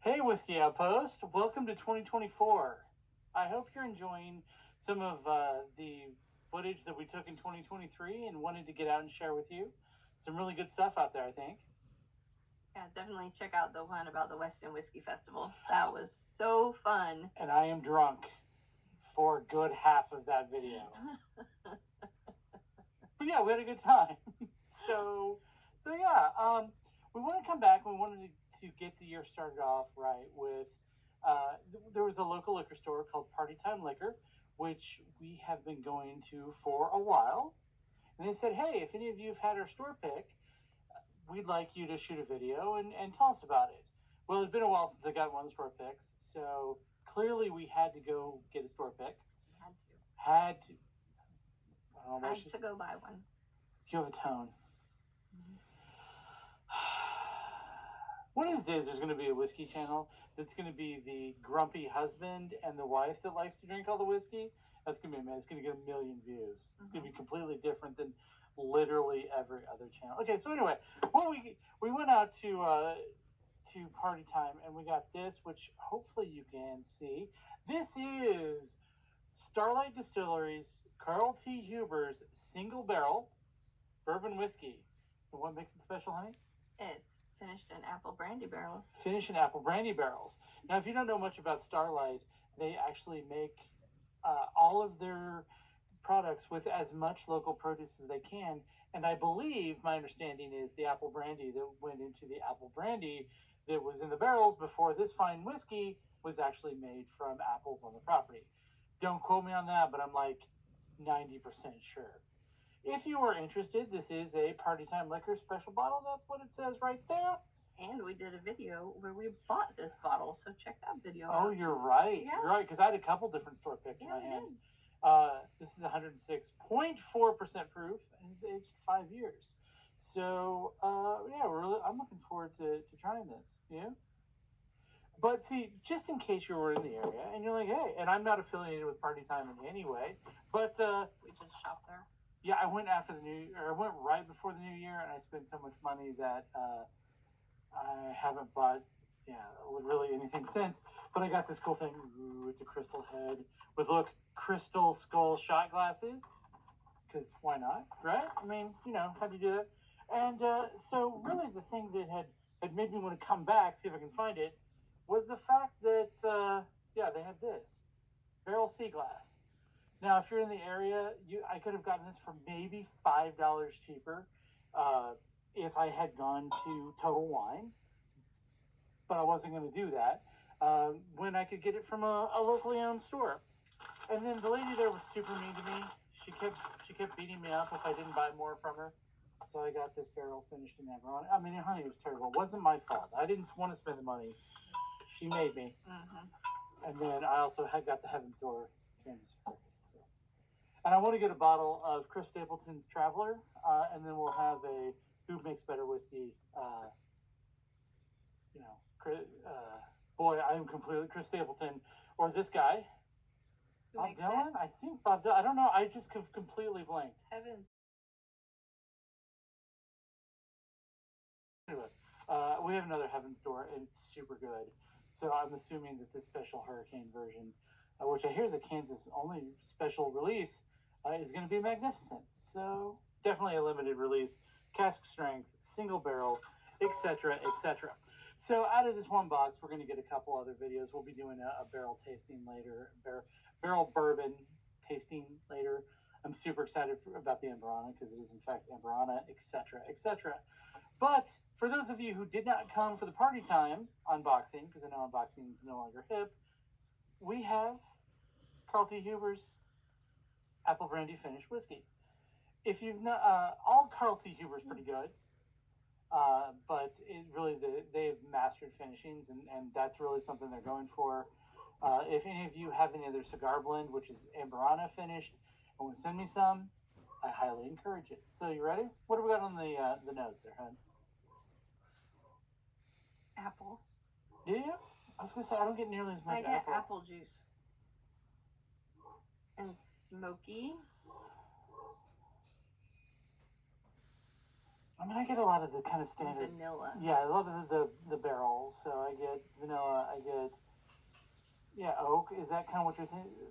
Hey, Whiskey Outpost. Welcome to 2024. I hope you're enjoying some of the footage that we took in 2023 and wanted to get out and share with you. Some really good stuff out there, I think. Yeah, definitely check out the one about the Weston Whiskey Festival. That was so fun. And I am drunk for a good half of that video. But yeah, we had a good time. So yeah, we want to come back. We wanted to get the year started off right with, there was a local liquor store called Party Time Liquor, which we have been going to for a while. And they said, hey, if any of you have had our store pick, we'd like you to shoot a video and tell us about it. Well, it's been a while since I got one of the store picks, so clearly we had to go get a store pick. Had to. I don't know, Had to go buy one. You have a tone. One of these days, there's going to be a whiskey channel that's going to be the grumpy husband and the wife that likes to drink all the whiskey. That's going to be amazing. It's going to get 1 million views. It's going to be completely different than literally every other channel. Okay, so anyway, well, we went out to Party Time, and we got this, which hopefully you can see. This is Starlight Distillery's Carl T. Huber's single barrel bourbon whiskey. And what makes it special, honey? It's finished in apple brandy barrels. Finished in apple brandy barrels. Now, if you don't know much about Starlight, they actually make all of their products with as much local produce as they can. And I believe, my understanding is the apple brandy that went into the apple brandy that was in the barrels before this fine whiskey was actually made from apples on the property. Don't quote me on that, but I'm like 90% sure. If you are interested, this is a Party Time Liquor special bottle. That's what it says right there. And we did a video where we bought this bottle, so check that video out. Oh, you're right. Yeah. You're right, because I had a couple different store picks in my hands. This is 106.4% proof, and it's aged 5 years. So, yeah, I'm looking forward to trying this. Yeah. But see, just in case you were in the area, and you're like, hey, and I'm not affiliated with Party Time in any way, but we just shopped there. Yeah, I went I went right before the new year, and I spent so much money that I haven't bought, really anything since. But I got this cool thing. Ooh, it's a crystal head with, look, crystal skull shot glasses. Because why not, right? I mean, how do you do that? And so really the thing that had made me want to come back, see if I can find it, was the fact that, they had this. Barrel sea glass. Now, if you're in the area, I could have gotten this for maybe $5 cheaper if I had gone to Total Wine, but I wasn't going to do that when I could get it from a locally owned store. And then the lady there was super mean to me. She kept beating me up if I didn't buy more from her. So I got this barrel finished in Amaranth. I mean, honey, it was terrible. It wasn't my fault. I didn't want to spend the money. She made me. Mm-hmm. And then I also got the Heaven's Door Kansas. So. And I want to get a bottle of Chris Stapleton's Traveler, and then we'll have a Who Makes Better Whiskey. Boy, I'm completely Chris Stapleton or this guy. Bob Dylan? I think Bob Dylan. I don't know. I just completely blanked. Heavens. Anyway, we have another Heaven's Door, and it's super good. So I'm assuming that this special hurricane version, which I hear is a Kansas only special release, is going to be magnificent. So definitely a limited release, cask strength, single barrel, etc., etc. So out of this one box, we're going to get a couple other videos. We'll be doing a barrel tasting later, barrel bourbon tasting later. I'm super excited about the Amberana because it is in fact Amberana, etc., etc. But for those of you who did not come for the Party Time unboxing, because I know unboxing is no longer hip, we have Carl T. Huber's apple brandy finished whiskey. If you've not, all Carl T. Huber's pretty good, but they've mastered finishings, and that's really something they're going for. If any of you have any other cigar blend, which is Amberana finished, and want to send me some, I highly encourage it. So you ready? What do we got on the nose there, hon? Apple. Do you? I was gonna say I don't get nearly as much apple. I get apple juice. And smoky. I mean, I get a lot of the kind of standard. Vanilla. Yeah, a lot of the barrel. So I get vanilla. I get oak. Is that kind of what you're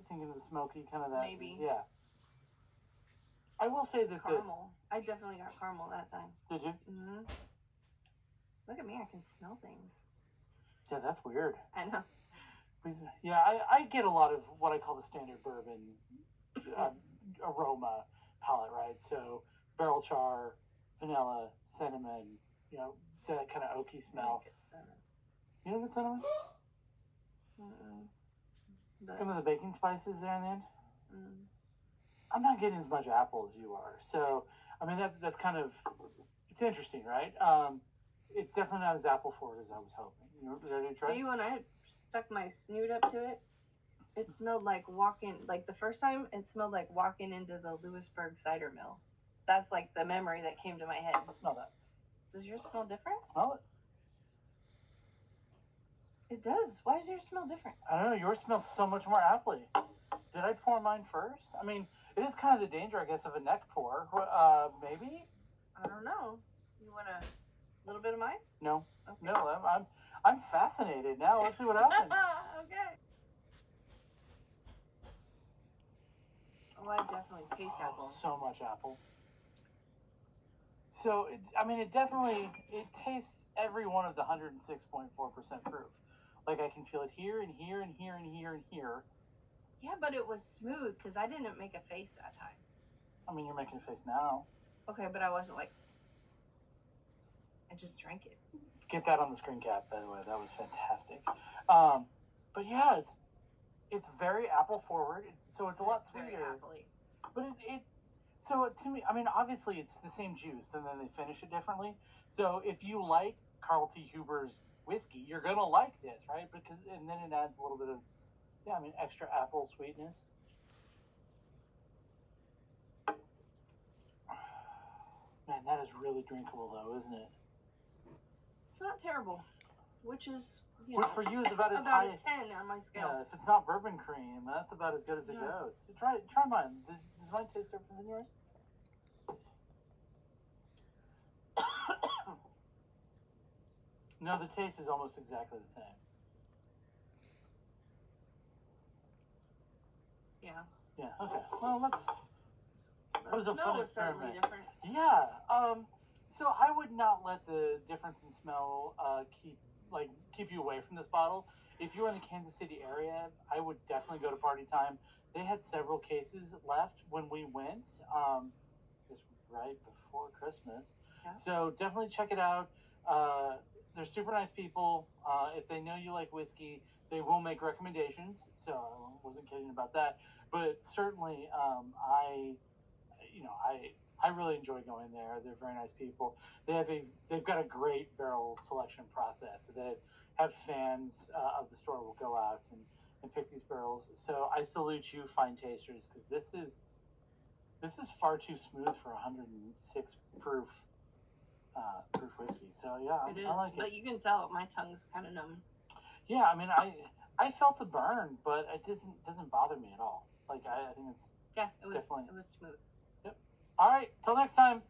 thinking of the smoky kind of that? Maybe. Yeah. I will say that Caramel. I definitely got caramel that time. Did you? Mm-hmm. Look at me, I can smell things. Yeah, that's weird. I know. Yeah, I get a lot of what I call the standard bourbon aroma palette, right? So barrel char, vanilla, cinnamon, that kind of oaky smell. I get cinnamon. You don't get cinnamon? But, some of the baking spices there in the end? Mm. I'm not getting as much apple as you are. So, I mean, that's kind of, it's interesting, right? It's definitely not as apple forward as I was hoping. You ready to try? See, when I stuck my snoot up to it, it smelled like the first time, it smelled like walking into the Lewisburg cider mill. That's like the memory that came to my head. Smell that. Does yours smell different? Smell it. It does. Why does yours smell different? I don't know. Yours smells so much more appley. Did I pour mine first? I mean, it is kind of the danger, I guess, of a neck pour. Maybe? I don't know. You want a little bit of mine? No. Okay. No, I'm fascinated now. Let's see what happens. Okay. Oh, I definitely taste apple. So much apple. So, it definitely, it tastes every one of the 106.4% proof. Like, I can feel it here and here and here and here and here. Yeah, but it was smooth because I didn't make a face that time. I mean, you're making a face now. Okay, but I wasn't like, I just drank it. Get that on the screen cap, by the way. That was fantastic. But yeah, it's very apple forward. It's a lot sweeter. Very apple-y. But so to me, I mean, obviously it's the same juice, and then they finish it differently. So if you like Carl T. Huber's whiskey, you're gonna like this, right? And then it adds a little bit of, extra apple sweetness. Man, that is really drinkable, though, isn't it? It's not terrible, which is, Which for you is about as about high. a 10 on my scale. Yeah, if it's not bourbon cream, that's about as good as it goes. Try mine. Does mine taste different than yours? No, the taste is almost exactly the same. Yeah. Yeah. Okay. Well, that was a fun certainly experiment. different. Yeah. So I would not let the difference in smell keep you away from this bottle. If you're in the Kansas City area, I would definitely go to Party Time. They had several cases left when we went. This right before Christmas. Yeah. So definitely check it out. They're super nice people. If they know you like whiskey, they will make recommendations. So I wasn't kidding about that. But certainly, I really enjoy going there. They're very nice people. They've got a great barrel selection process. That have fans of the store will go out and pick these barrels. So I salute you, fine tasters, because this is far too smooth for 106 proof whiskey. So yeah, I like it. But you can tell my tongue's kind of numb. Yeah, I mean, I felt the burn, but it doesn't bother me at all. Like I think it's it was definitely. It was smooth. Yep. All right, till next time.